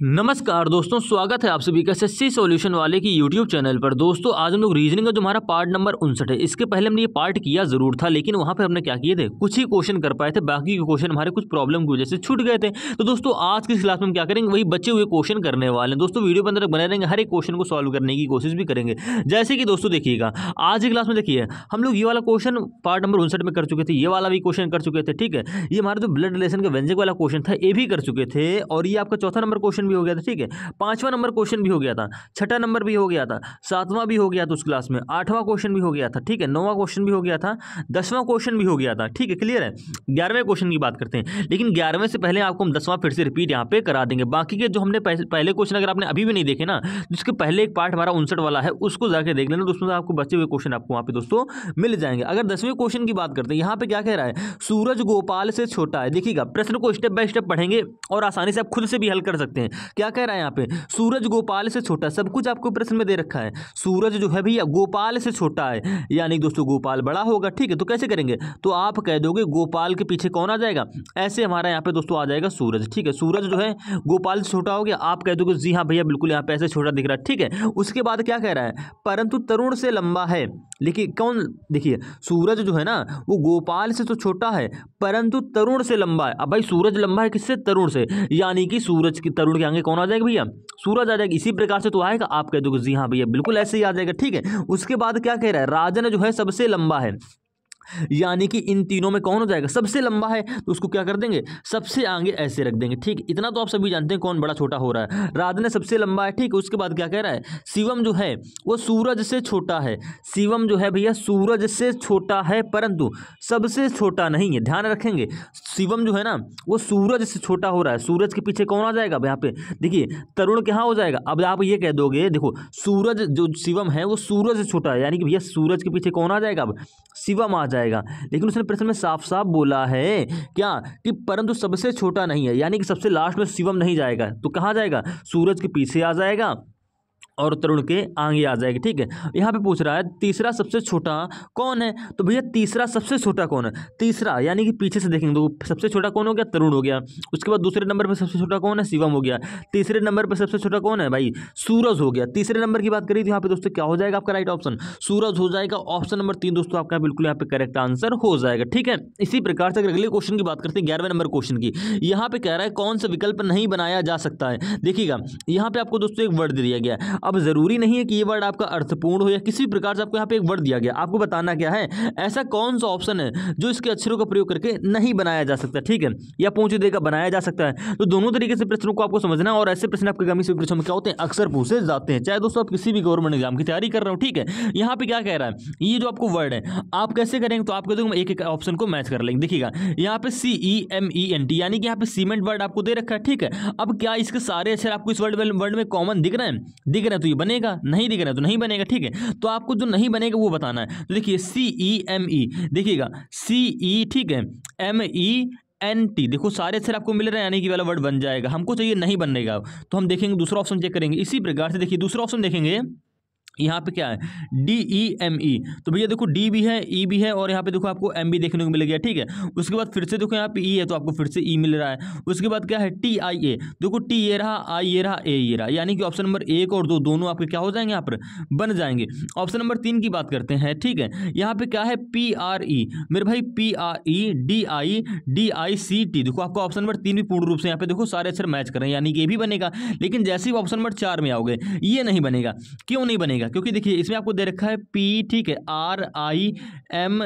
नमस्कार दोस्तों, स्वागत है आप सभी का एसएससी सॉल्यूशन वाले की यूट्यूब चैनल पर। दोस्तों आज हम लोग रीजनिंग का जो हमारा पार्ट नंबर 59 है, इसके पहले हमने ये पार्ट किया जरूर था, लेकिन वहां पे हमने क्या किए थे, कुछ ही क्वेश्चन कर पाए थे, बाकी के क्वेश्चन हमारे कुछ प्रॉब्लम की वजह से छूट गए थे। तो दोस्तों आज की क्लास में हम क्या करेंगे, वही बचे हुए क्वेश्चन करने वाले हैं। दोस्तों वीडियो बंद तक बने रहेंगे, हर एक क्वेश्चन को सॉल्व करने की कोशिश भी करेंगे। जैसे कि दोस्तों देखिएगा, आज की क्लास में देखिए हम लोग ये वाला क्वेश्चन पार्ट नंबर 59 में कर चुके थे, ये वाला भी क्वेश्चन कर चुके थे। ठीक है, ये हमारा जो ब्लड रिलेशन का व्यंजक वाला क्वेश्चन था ये भी कर चुके थे, और ये आपका चौथा नंबर क्वेश्चन भी हो गया था। ठीक है, पांचवा नंबर क्वेश्चन भी हो गया था, छठा नंबर भी हो गया था, सातवां भी हो गया था उस क्लास में, आठवां क्वेश्चन भी हो गया था। ठीक है, नौवां क्वेश्चन भी हो गया था, 10वां क्वेश्चन भी हो गया था। ठीक है, क्लियर है। 11वें क्वेश्चन की बात करते हैं, लेकिन 11वें से पहले आपको हम 10वां फिर से रिपीट यहाँ पे करा देंगे। बाकी के जो हमने पहले क्वेश्चन अगर आपने अभी भी नहीं देखे ना, जिसके पहले एक पार्ट हमारा 59 वाला है, उसको जाके देख लेना दोस्तों, आपको बचे हुए क्वेश्चन आपको वहाँ पे दोस्तों मिल जाएंगे। अगर 10वें क्वेश्चन की बात करते हैं, यहाँ पे क्या कह रहा है, सूरज गोपाल से छोटा है। देखिएगा प्रश्न को स्टेप बाय स्टेप पढ़ेंगे और आसानी से आप खुद से भी हल कर सकते हैं। क्या कह रहा है यहाँ पे, सूरज गोपाल से छोटा, सब कुछ आपको प्रश्न में दे रखा है। सूरज जो है भैया गोपाल से छोटा है, यानी दोस्तों गोपाल बड़ा होगा। ठीक है, तो कैसे करेंगे, तो आप कह दोगे गोपाल के पीछे कौन आ जाएगा, ऐसे हमारा यहाँ पे दोस्तों आ जाएगा सूरज। ठीक है, सूरज जो है गोपाल से छोटा हो गया, आप कह दोगे जी हाँ भैया बिल्कुल यहाँ पे ऐसे छोटा दिख रहा है। ठीक है, उसके बाद क्या कह रहा है, परंतु तरुण से लंबा है। देखिए कौन, देखिए सूरज जो है ना वो गोपाल से तो छोटा है, परंतु तरुण से लंबा है। अब भाई सूरज लंबा है किससे, तरुण से, यानी कि सूरज की तरुण के आगे कौन आ जाएगा भैया, सूरज आ जाएगा। इसी प्रकार से तो आएगा, आप कह दोगे जी हाँ भैया बिल्कुल ऐसे ही आ जाएगा। ठीक है, उसके बाद क्या कह रहा है, राजन जो है सबसे लंबा है, यानी कि इन तीनों में कौन हो जाएगा, सबसे लंबा है, तो उसको क्या कर देंगे, सबसे आगे ऐसे रख देंगे। ठीक, इतना तो आप सभी जानते हैं कौन बड़ा छोटा हो रहा है, राजन सबसे लंबा है। ठीक, उसके बाद क्या कह रहा है, शिवम जो है वो सूरज से छोटा है। शिवम जो है भैया सूरज से छोटा है, परंतु सबसे छोटा नहीं है। ध्यान रखेंगे, शिवम जो है ना वो सूरज से छोटा हो रहा है, सूरज के पीछे कौन आ जाएगा यहाँ पे, देखिए तरुण कहाँ हो जाएगा। अब आप ये कह दोगे, देखो सूरज जो शिवम है वो सूरज से छोटा है, यानी कि भैया सूरज के पीछे कौन आ जाएगा, अब शिवम आ जाएगा। लेकिन उसने प्रश्न में साफ साफ बोला है क्या, कि परंतु सबसे छोटा नहीं है, यानी कि सबसे लास्ट में शिवम नहीं जाएगा, तो कहाँ जाएगा, सूरज के पीछे आ जाएगा और तरुण के आगे आ जाएगी। ठीक है, यहाँ पे पूछ रहा है तीसरा सबसे छोटा कौन है, तो भैया तीसरा सबसे छोटा कौन है, तीसरा यानी कि पीछे से देखेंगे तो सबसे छोटा कौन हो गया, तरुण हो गया। उसके बाद दूसरे नंबर पे सबसे छोटा कौन है, शिवम हो गया। तीसरे नंबर पे सबसे छोटा कौन है भाई, सूरज हो गया। तीसरे नंबर की बात करी तो यहाँ पे दोस्तों क्या हो जाएगा आपका राइट ऑप्शन, सूरज हो जाएगा। ऑप्शन नंबर 3 दोस्तों आपका बिल्कुल यहाँ पे करेक्ट आंसर हो जाएगा। ठीक है, इसी प्रकार से अगले क्वेश्चन की बात करते हैं, 11वें नंबर क्वेश्चन की। यहाँ पे कह रहा है कौन सा विकल्प नहीं बनाया जा सकता है। देखिएगा यहाँ पे आपको दोस्तों एक वर्ड दे दिया गया है, अब जरूरी नहीं है कि ये वर्ड आपका अर्थपूर्ण हो या किसी प्रकार से आपको यहाँ पे एक वर्ड दिया गया, आपको बताना क्या है, ऐसा कौन सा ऑप्शन है जो इसके अक्षरों का प्रयोग करके नहीं बनाया जा सकता। ठीक है, या पूछ देगा बनाया जा सकता है, तो दोनों तरीके से प्रश्नों को आपको समझना है। और ऐसे प्रश्न आपके आगामी से परीक्षा में क्या होते हैं, अक्सर पूछे जाते हैं, चाहे दोस्तों आप किसी भी गवर्नमेंट एग्जाम की तैयारी कर रहे हो। ठीक है, यहाँ पे क्या कह रहा है, ये जो आपको वर्ड है आप कैसे करेंगे, तो आप कह दोगे एक एक ऑप्शन को मैच कर लेंगे। देखिएगा यहाँ पे CEMENT, यानी कि यहाँ पे सीमेंट वर्ड आपको दे रखा है। ठीक है, अब क्या इसके सारे अक्षर आपको इस वर्ड में कॉमन दिख रहे हैं, दिख रहे हैं तो ये बनेगा, नहीं दिख रहा है तो नहीं बनेगा। ठीक है, तो आपको जो नहीं बनेगा वो बताना है। तो देखिए CEME, देखिएगा CE, ठीक है, MENT, देखो सारे अक्षर आपको मिल रहे हैं, यानी कि वाला वर्ड बन जाएगा। हमको चाहिए नहीं बनेगा, तो हम देखेंगे दूसरा ऑप्शन चेक करेंगे। इसी प्रकार से देखिए दूसरा ऑप्शन देखेंगे, यहाँ पे क्या है DEME, तो भैया देखो D भी है, E भी है, और यहाँ पे देखो आपको M भी देखने को मिल गया। ठीक है, उसके बाद फिर से देखो यहाँ पे E है तो आपको फिर से E मिल रहा है। उसके बाद क्या है TIA, देखो T ये रहा, I ये रहा, A ये रहा, यानी कि ऑप्शन नंबर 1 और 2 दोनों आपके क्या हो जाएंगे, यहाँ पर बन जाएंगे। ऑप्शन नंबर 3 की बात करते हैं। ठीक है, यहाँ पे क्या है PRE, मेरे भाई PREDICT, देखो आपका ऑप्शन नंबर 3 भी पूर्ण रूप से यहाँ पे देखो सारे अक्षर मैच कर रहे हैं, यानी कि ये भी बनेगा। लेकिन जैसे ही ऑप्शन नंबर 4 में आओगे ये नहीं बनेगा। क्यों नहीं बनेगा, क्योंकि देखिए इसमें आपको दे रखा है P, ठीक है, RIME,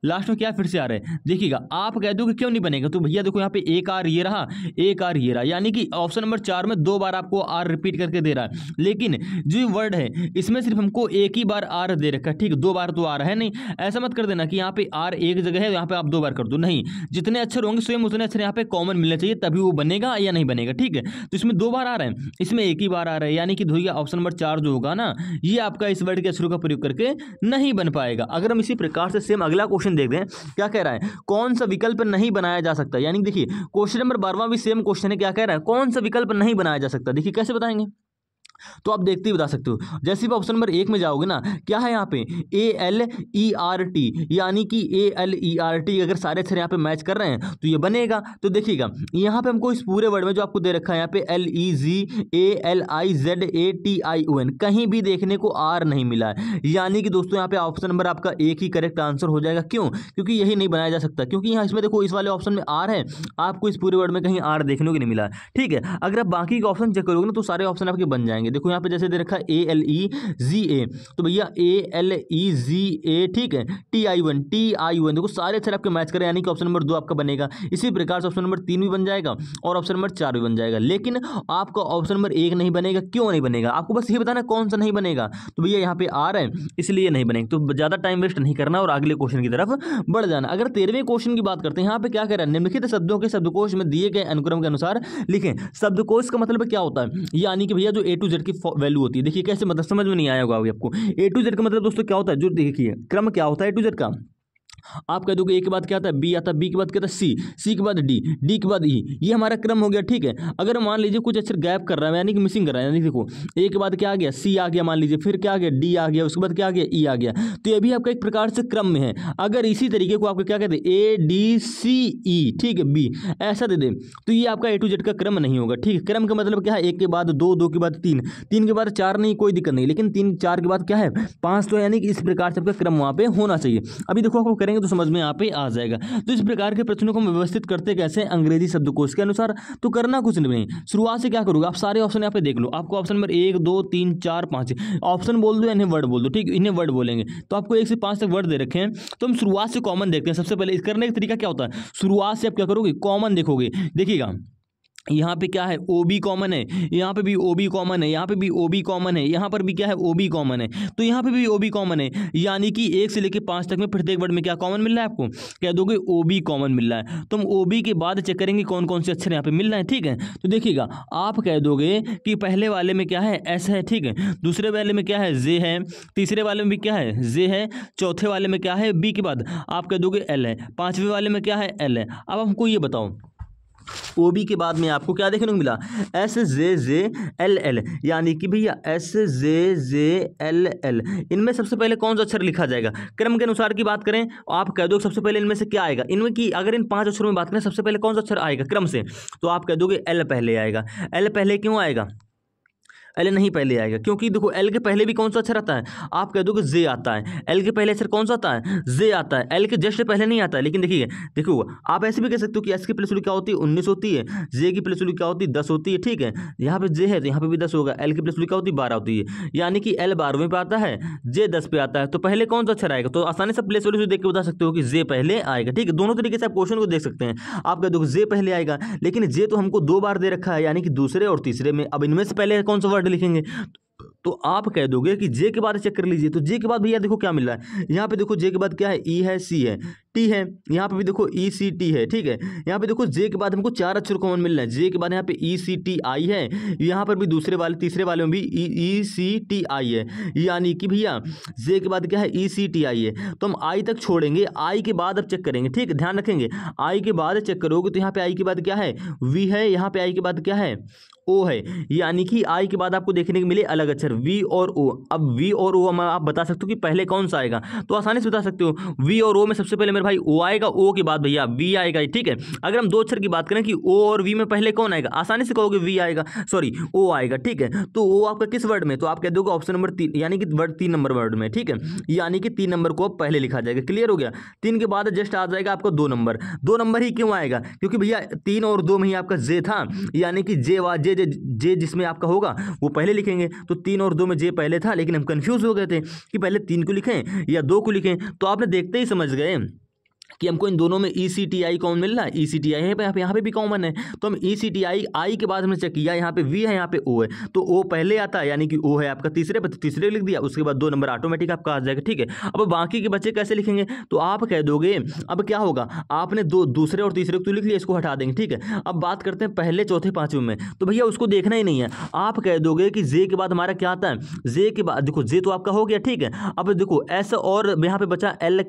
लास्ट में क्या फिर से आ रहा है। देखिएगा आप कह दो कि क्यों नहीं बनेगा, तो भैया देखो यहाँ पे एक R ये रहा, एक R ये रहा, यानी कि ऑप्शन नंबर 4 में 2 बार आपको R रिपीट करके दे रहा है, लेकिन जो वर्ड है इसमें सिर्फ हमको एक ही बार R दे रखा है। ठीक, 2 बार तो R है नहीं, ऐसा मत कर देना कि यहाँ पे R एक जगह है यहाँ पे आप 2 बार कर दो, नहीं, जितने अक्षर होंगे स्वयं उतने अक्षर यहाँ पे कॉमन मिलने चाहिए, तभी वो बनेगा या नहीं बनेगा। ठीक है, तो इसमें 2 बार आ रहा है, इसमें एक ही बार आ रहा है, यानी कि भैया ऑप्शन नंबर 4 जो होगा ना, ये आपका इस वर्ड के अक्षरों का प्रयोग करके नहीं बन पाएगा। अगर हम इसी प्रकार से सेम अगला क्वेश्चन देख दें, क्या कह रहा है, कौन सा विकल्प नहीं बनाया जा सकता, यानी देखिए क्वेश्चन नंबर 12वां भी सेम क्वेश्चन है, क्या कह रहा है, कौन सा विकल्प नहीं बनाया जा सकता। देखिए कैसे बताएंगे, तो आप देखते ही बता सकते हो। जैसे भी ऑप्शन नंबर 1 में जाओगे ना, क्या है यहाँ पे ALERT, यानी कि ALERT अगर सारे अक्षर यहाँ पे मैच कर रहे हैं तो ये बनेगा। तो देखिएगा यहाँ पे हमको इस पूरे वर्ड में जो आपको दे रखा है यहाँ पे LEGALIZATION कहीं भी देखने को आर नहीं मिला है, यानी कि दोस्तों यहाँ पे ऑप्शन नंबर आपका एक ही करेक्ट आंसर हो जाएगा। क्यों? क्योंकि यही नहीं बनाया जा सकता, क्योंकि यहाँ इसमें देखो इस वाले ऑप्शन में आर है, आपको इस पूरे वर्ड में कहीं आर देखने को नहीं मिला है। ठीक है, अगर आप बाकी के ऑप्शन चेक करोगे ना तो सारे ऑप्शन आपके बन जाएंगे। देखो यहाँ पे जैसे दे रखा है ALEGA, तो भैया ALEGA, ठीक है, TION देखो सारे अक्षर आपके मैच करें, यानी कि ऑप्शन नंबर 2 आपका बनेगा। इसी प्रकार से ऑप्शन नंबर 3 भी बन जाएगा और ऑप्शन नंबर 4 भी बन जाएगा, लेकिन आपका ऑप्शन नंबर 1 नहीं बनेगा। क्यों नहीं बनेगा? आपको बस ये बताना कौन सा नहीं बनेगा। तो भैया यहाँ पे आर है इसलिए नहीं बनेगा। तो ज्यादा टाइम वेस्ट नहीं करना और अगले क्वेश्चन की तरफ बढ़ जाना। अगर 13वें क्वेश्चन की बात करते हैं, यहाँ पे क्या कह रहा है, निम्नलिखित शब्दों के शब्दकोश में दिए गए अनुक्रम के अनुसार लिखें। शब्दकोश का मतलब क्या होता है, यानी कि भैया जो A to Z की वैल्यू होती है। देखिए कैसे, मतलब समझ में नहीं आया होगा अभी आपको। A to Z का मतलब दोस्तों क्या होता है, जो देखिए क्रम क्या होता है A to Z का। आप कह दोगे A के बाद क्या आता है, B आता है, B के बाद क्या आता है, C के बाद D के बाद E, ये हमारा क्रम हो गया। ठीक है, अगर मान लीजिए कुछ अक्षर गैप कर रहा है, यानी कि मिसिंग कर रहा है, यानी देखो A के बाद क्या आ गया, C आ गया मान लीजिए, फिर क्या आ गया, D आ गया, उसके बाद क्या आ गया, E आ गया, तो ये भी आपका एक प्रकार से क्रम में है। अगर इसी तरीके को आपको क्या कहते हैं ADCE, ठीक है, B ऐसा दे दे तो ये आपका A to Z का क्रम नहीं होगा। ठीक है, क्रम का मतलब क्या है, 1 के बाद 2, 2 के बाद 3, 3 के बाद 4 नहीं, कोई दिक्कत नहीं, लेकिन 3 4 के बाद क्या है 5, तो यानी कि इस प्रकार से आपका क्रम वहाँ पे होना चाहिए। अभी देखो आपको करेंगे तो समझ में यहाँ पे आ जाएगा। तो इस प्रकार के प्रश्नों को हम व्यवस्थित करते कैसे, अंग्रेजी शब्दकोश के अनुसार। तो करना कुछ नहीं, शुरुआत से क्या करोगे, आप सारे ऑप्शन यहाँ पे देख लो। आपको ऑप्शन नंबर 1 2 3 4 5 ऑप्शन बोल दो, इन्हें वर्ड बोल दो। ठीक, इन्हें वर्ड बोलेंगे तो आपको 1 से 5 तक वर्ड दे रखे हैं। तो हम शुरुआत से कॉमन देखते हैं। सबसे पहले इस करने का तरीका क्या होता है, शुरुआत से आप क्या करोगे, कॉमन देखोगे। देखिएगा यहाँ पे क्या है, OB कॉमन है, यहाँ पे भी OB कॉमन है, यहाँ पे भी OB कॉमन है, यहाँ पर भी क्या है OB कॉमन है, तो यहाँ पे भी OB कॉमन है, यानी कि 1 से लेकर 5 तक में प्रत्येक वर्ड में क्या कॉमन मिल रहा है आपको, कह दोगे OB कॉमन मिल रहा है। तो हम OB के बाद चेक करेंगे कौन कौन से अक्षर यहाँ पे मिल रहे हैं। ठीक है, तो देखिएगा आप कह दोगे कि पहले वाले में क्या है S है, ठीक है, दूसरे वाले में क्या है J है, तीसरे वाले में भी क्या है J है, चौथे वाले में क्या है B के बाद आप कह दोगे L है, पांचवें वाले में क्या है L है। अब हमको ये बताओ OB के बाद में आपको क्या देखने को मिला, SJJLL, यानी कि भैया SJJLL, इनमें सबसे पहले कौन सा अक्षर लिखा जाएगा। क्रम के अनुसार की बात करें, आप कह दो सबसे पहले इनमें से क्या आएगा, इनमें की अगर इन 5 अक्षरों में बात करें सबसे पहले कौन सा अक्षर आएगा क्रम से, तो आप कह दोगे L पहले आएगा। L पहले क्यों आएगा, L नहीं पहले आएगा, क्योंकि देखो L के पहले भी कौन सा अक्षर आता है, आप कह दोगे J आता है। L के पहले अक्षर कौन सा आता है, J आता है। L के जस्ट पहले नहीं आता है, लेकिन देखो आप ऐसे भी कह सकते हो कि S की प्लस वैल्यू क्या होती है 19 होती है, J की प्लस वैल्यू क्या होती है 10 होती है। ठीक है, यहाँ पे J है तो यहाँ पे भी 10 होगा, L की प्लस वैल्यू क्या होती है 12 होती है, यानी कि L 12वें पे आता है, J 10 पे आता है। तो पहले कौन सा अक्षर आएगा, तो आसानी से प्लेस वैल्यू देख के बता सकते हो कि J पहले आएगा। ठीक है, दोनों तरीके से आप क्वेश्चन को देख सकते हैं। आप कह दो J पहले आएगा, लेकिन J तो हमको 2 बार दे रखा है, यानी कि दूसरे और तीसरे में। अब इनमें से पहले कौन सा वर्ड लिखेंगे, तो आप कह दोगे कि J के बाद चेक कर लीजिए। तो J के बाद भैया देखो क्या मिल रहा है, यहाँ पे देखो J के बाद क्या है E है, C है, T है, यहाँ पे भी देखो ECT है। ठीक है, यहाँ पे देखो J के बाद हमको 4 अक्षर कॉमन मिल रहा है। J के बाद यहाँ पे ECTI है, यहाँ पर भी दूसरे वाले तीसरे वाले में भी ECTI है, यानी कि भैया J के बाद क्या है ECTI है। तो हम I तक छोड़ेंगे, I के बाद अब चेक करेंगे। ठीक है, ध्यान रखेंगे, I के बाद चेक करोगे तो यहाँ पे I के बाद क्या है V है, यहाँ पे I के बाद क्या है O है, यानी कि I के बाद आपको देखने को मिले अलग अक्षर V और O। अब V और O आप बता सकते हो कि पहले कौन सा आएगा, तो आसानी से बता सकते हो V और O में सबसे पहले मेरे भाई O आएगा, O के बाद भैया V आएगा। ठीक है, अगर हम 2 अक्षर की बात करें कि O और V में पहले कौन आएगा, आसानी से कहोगे V आएगा, सॉरी O आएगा। ठीक है, तो O आपका किस वर्ड में, तो आप कह दोगे ऑप्शन नंबर 3, यानी कि वर्ड 3 नंबर वर्ड में। ठीक है, यानी कि 3 नंबर को पहले लिखा जाएगा। क्लियर हो गया, 3 के बाद जस्ट आ जाएगा आपको 2 नंबर। 2 नंबर ही क्यों आएगा, क्योंकि भैया 3 और 2 में ही आपका J था, यानी कि J जिसमें आपका होगा वो पहले लिखेंगे। तो 3 और 2 में J पहले था, लेकिन हम कंफ्यूज हो गए थे कि पहले 3 को लिखें या 2 को लिखें। तो आपने देखते ही समझ गए कि हमको इन दोनों में ECTI कौन मिल रहा है, ECTI है, यहाँ पे भी कॉमन है। तो हम ECTI I के बाद हमने चेक किया, यहाँ पे V है, यहाँ पे O है, तो O पहले आता है, यानी कि O है आपका तीसरे पे, तो तीसरे लिख दिया, उसके बाद 2 नंबर ऑटोमेटिक आपका आ जाएगा। ठीक है, अब बाकी के बच्चे कैसे लिखेंगे, तो आप कह दोगे अब क्या होगा, आपने दूसरे और तीसरे को तो लिख लिया, इसको हटा देंगे। ठीक है, अब बात करते हैं पहले चौथे पांचवें में, तो भैया उसको देखना ही नहीं है। आप कह दोगे कि J के बाद हमारा क्या आता है, J के बाद देखो J तो आपका हो गया। ठीक है, अब देखो S और यहाँ पे बचा L,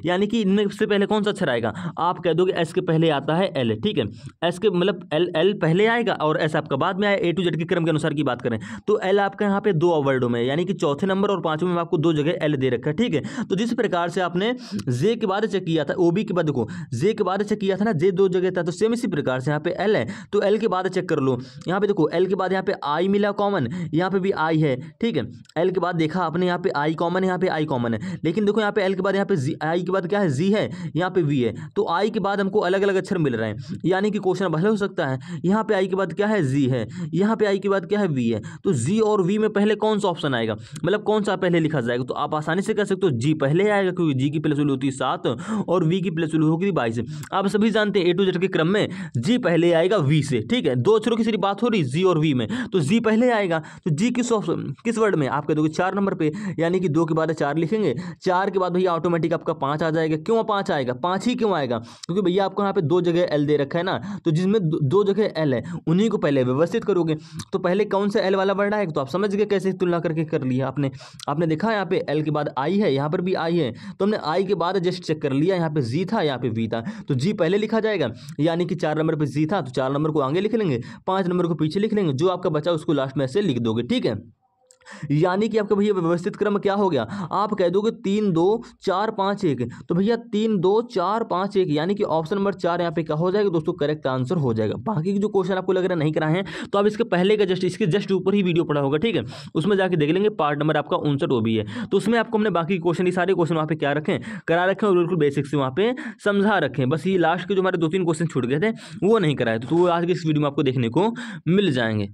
यानी कि इनमें सबसे पहले कौन सा अक्षर आएगा, आप कह दोगे एस के पहले आता है एल, ठीक है, एस के मतलब एल पहले आएगा और एस आपका बाद में आया, ए टू जेड के क्रम के अनुसार की बात करें तो एल आपका यहाँ पे 2 वर्डों में, यानी कि चौथे नंबर और 5वें में आपको 2 जगह एल दे रखा है, ठीक है। तो जिस प्रकार से आपने जे के बाद चेक किया था, ओबी के बाद देखो जे के बाद चेक किया था ना, जे 2 जगह था, तो सेम इसी प्रकार से यहाँ पे एल है तो एल के बाद चेक कर लो। यहाँ पे देखो एल के बाद यहाँ पे आई मिला कॉमन, यहाँ पे भी आई है, ठीक है। एल के बाद देखा आपने यहाँ पे आई कॉमन है, यहाँ पे आई कॉमन है, लेकिन देखो यहाँ पे एल के बाद यहाँ पे आई के बाद क्या है, जी है, यहाँ पे वी है, तो आई के बाद हमको अलग अलग अक्षर मिल रहे हैं, यानी कि क्वेश्चन भले हो सकता है यहाँ पे आई के बाद क्या है, जी है, यहाँ पे आई के बाद क्या है, वी है, तो जी और वी में पहले कौन सा ऑप्शन आएगा, मतलब कौन सा पहले लिखा जाएगा, तो आप आसानी से कह सकते हो जी पहले आएगा, क्योंकि जी की प्लस वैल्यू होती है 7 और वी की प्लस वैल्यू होगी 22। आप सभी जानते हैं ए टू जेड के क्रम में जी पहले आएगा वी से, ठीक है, 2 अक्षरों की सिर्फ बात हो रही जी और वी में, तो जी पहले आएगा, तो जी किस वर्ड में, आप कह दोगे 4 नंबर पे, यानी कि 2 के बाद 4 लिखेंगे, 4 के बाद भैया ऑटोमेटिक आपका 5 आ जाएगा। क्यों 5 आएगा, 5 ही क्यों आएगा, क्योंकि भैया आपको यहाँ पे 2 जगह एल दे रखा है ना, तो जिसमें 2 जगह एल है उन्हीं को पहले व्यवस्थित करोगे, तो पहले कौन सा एल वाला वर्ड आएगा, तो आप समझ गए कैसे तुलना करके कर लिया आपने देखा यहाँ पे एल के बाद आई है, यहाँ पर भी आई है, तो हमने आई के बाद जस्ट चेक कर लिया, यहाँ पे जी था, यहाँ पे वी था, तो जी पहले लिखा जाएगा, यानी कि 4 नंबर पे जी था तो 4 नंबर को आगे लिख लेंगे, 5 नंबर को पीछे लिख लेंगे, जो आपका बचा उसको लास्ट में ऐसे लिख दोगे, ठीक है। यानी कि आपका भैया व्यवस्थित क्रम क्या हो गया, आप कह दोगे 3 2 4 5 1, तो भैया 3 2 4 5 1, यानी कि ऑप्शन नंबर 4 यहाँ पे क्या हो जाएगा दोस्तों, करेक्ट आंसर हो जाएगा। बाकी के जो क्वेश्चन आपको लग रहा है नहीं कराए हैं तो आप इसके पहले का इसके जस्ट ऊपर ही वीडियो पड़ा होगा, ठीक है, उसमें जाके देख लेंगे, पार्ट नंबर आपका 59 वो भी है, तो उसमें आपको हमने बाकी क्वेश्चन ये सारे क्वेश्चन वहाँ पे क्या रखें, करा रखें और बिल्कुल बेसिक से वहाँ पे समझा रखें, बस ये लास्ट के जो हमारे 2-3 क्वेश्चन छूट गए थे वो नहीं कराए, तो वो आज के इस वीडियो में आपको देखने को मिल जाएंगे।